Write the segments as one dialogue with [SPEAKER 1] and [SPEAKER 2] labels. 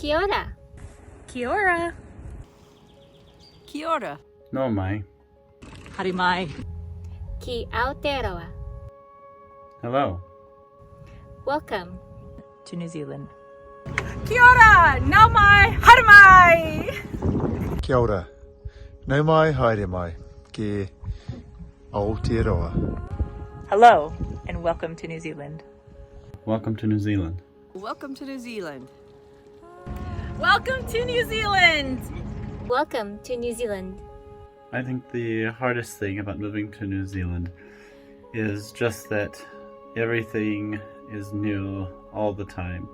[SPEAKER 1] Kia ora.
[SPEAKER 2] Kia ora.
[SPEAKER 3] Kia ora.
[SPEAKER 4] No mai.
[SPEAKER 2] Harimai.
[SPEAKER 1] Ki Aotearoa.
[SPEAKER 4] Hello.
[SPEAKER 1] Welcome.
[SPEAKER 2] To New Zealand.
[SPEAKER 3] Kia ora. Nau mai. Harimai.
[SPEAKER 5] Kia ora. Nau mai, haere mai. Ki Aotearoa.
[SPEAKER 2] Hello, and welcome to New Zealand.
[SPEAKER 4] Welcome to New Zealand.
[SPEAKER 3] Welcome to New Zealand.
[SPEAKER 2] Welcome to New Zealand!
[SPEAKER 1] Welcome to New Zealand.
[SPEAKER 4] I think the hardest thing about moving to New Zealand is just that everything is new all the time.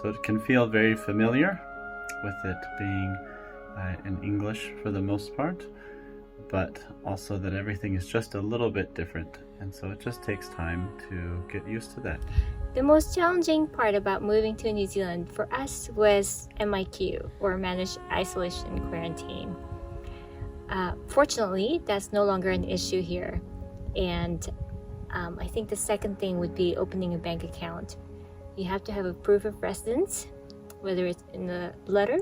[SPEAKER 4] So it can feel very familiar with it being in English for the most part, but also that everything is just a little bit different. And so it just takes time to get used to that.
[SPEAKER 1] The most challenging part about moving to New Zealand for us was MIQ, or Managed Isolation Quarantine. Fortunately, that's no longer an issue here. And I think the second thing would be opening a bank account. You have to have a proof of residence, whether it's in the letter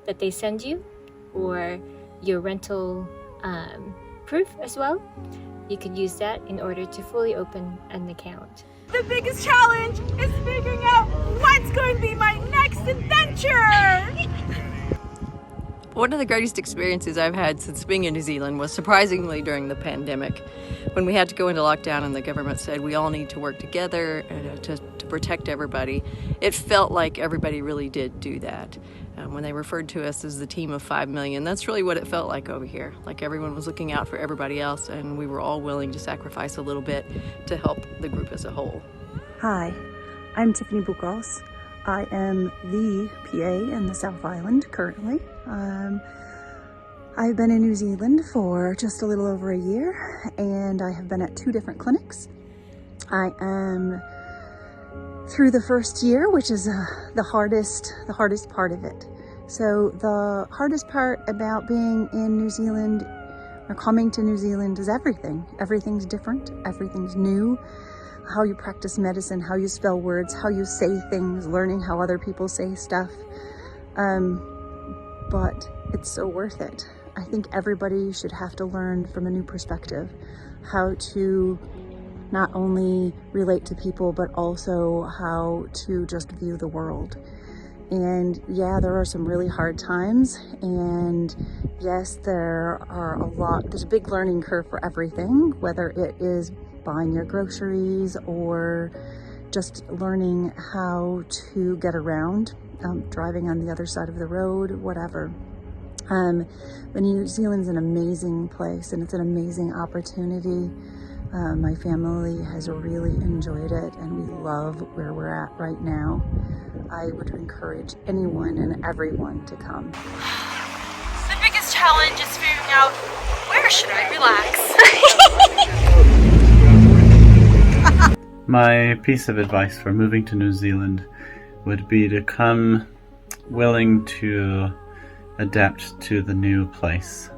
[SPEAKER 1] that they send you or your rental proof as well. You could use that in order to fully open an account.
[SPEAKER 3] The biggest challenge is figuring out what's going to be my next adventure!
[SPEAKER 6] One of the greatest experiences I've had since being in New Zealand was surprisingly during the pandemic, when we had to go into lockdown and the government said we all need to work together to protect everybody. It felt like everybody really did do that. When they referred to us as the team of 5 million, that's really what it felt like over here. Like everyone was looking out for everybody else, and we were all willing to sacrifice a little bit to help the group as a whole.
[SPEAKER 7] Hi, I'm Tiffany Buchholz. I am the PA in the South Island currently. I've been in New Zealand for just a little over a year, and I have been at 2 different clinics. I am through the first year, which is the hardest part of it. So the hardest part about being in New Zealand or coming to New Zealand is everything. Everything's different, everything's new. How you practice medicine, how you spell words, how you say things, learning how other people say stuff. But it's so worth it. I think everybody should have to learn from a new perspective how to not only relate to people, but also how to just view the world. And yeah, there are some really hard times, and yes, there's a big learning curve for everything, whether it is buying your groceries or just learning how to get around, driving on the other side of the road, whatever. But New Zealand's an amazing place, and it's an amazing opportunity. My family has really enjoyed it, and we love where we're at right now. I would encourage anyone and everyone to come.
[SPEAKER 3] The biggest challenge is figuring out where should I relax?
[SPEAKER 4] My piece of advice for moving to New Zealand would be to come willing to adapt to the new place.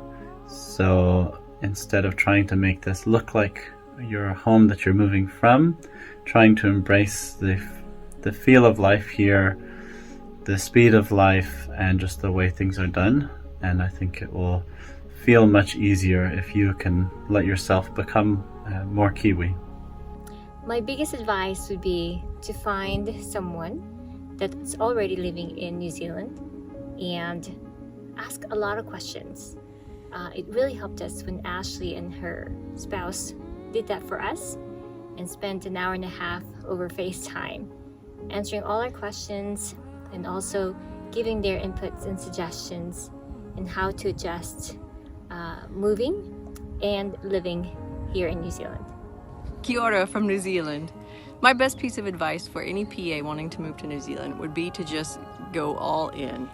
[SPEAKER 4] So instead of trying to make this look like your home that you're moving from, trying to embrace the feel of life here, the speed of life, and just the way things are done. And I think it will feel much easier if you can let yourself become more Kiwi.
[SPEAKER 1] My biggest advice would be to find someone that's already living in New Zealand and ask a lot of questions. It really helped us when Ashley and her spouse did that for us and spent an hour and a half over FaceTime answering all our questions and also giving their inputs and suggestions in how to adjust moving and living here in New Zealand.
[SPEAKER 6] Kia ora from New Zealand. My best piece of advice for any PA wanting to move to New Zealand would be to just go all in.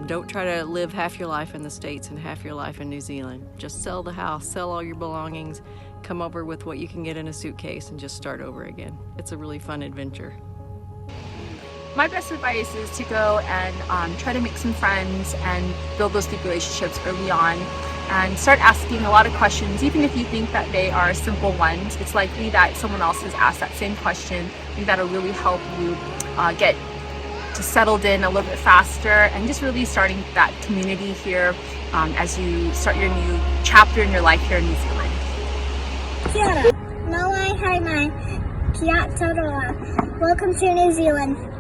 [SPEAKER 6] Don't try to live half your life in the States and half your life in New Zealand. Just sell the house, sell all your belongings, come over with what you can get in a suitcase, and just start over again. It's a really fun adventure.
[SPEAKER 8] My best advice is to go and try to make some friends and build those deep relationships early on, and start asking a lot of questions. Even if you think that they are simple ones, it's likely that someone else has asked that same question, and that'll really help you get settled in a little bit faster, and just really starting that community here as you start your new chapter in your life here in New Zealand.
[SPEAKER 9] Kia ora, Malai Harimai, Kia Toroa. Welcome to New Zealand.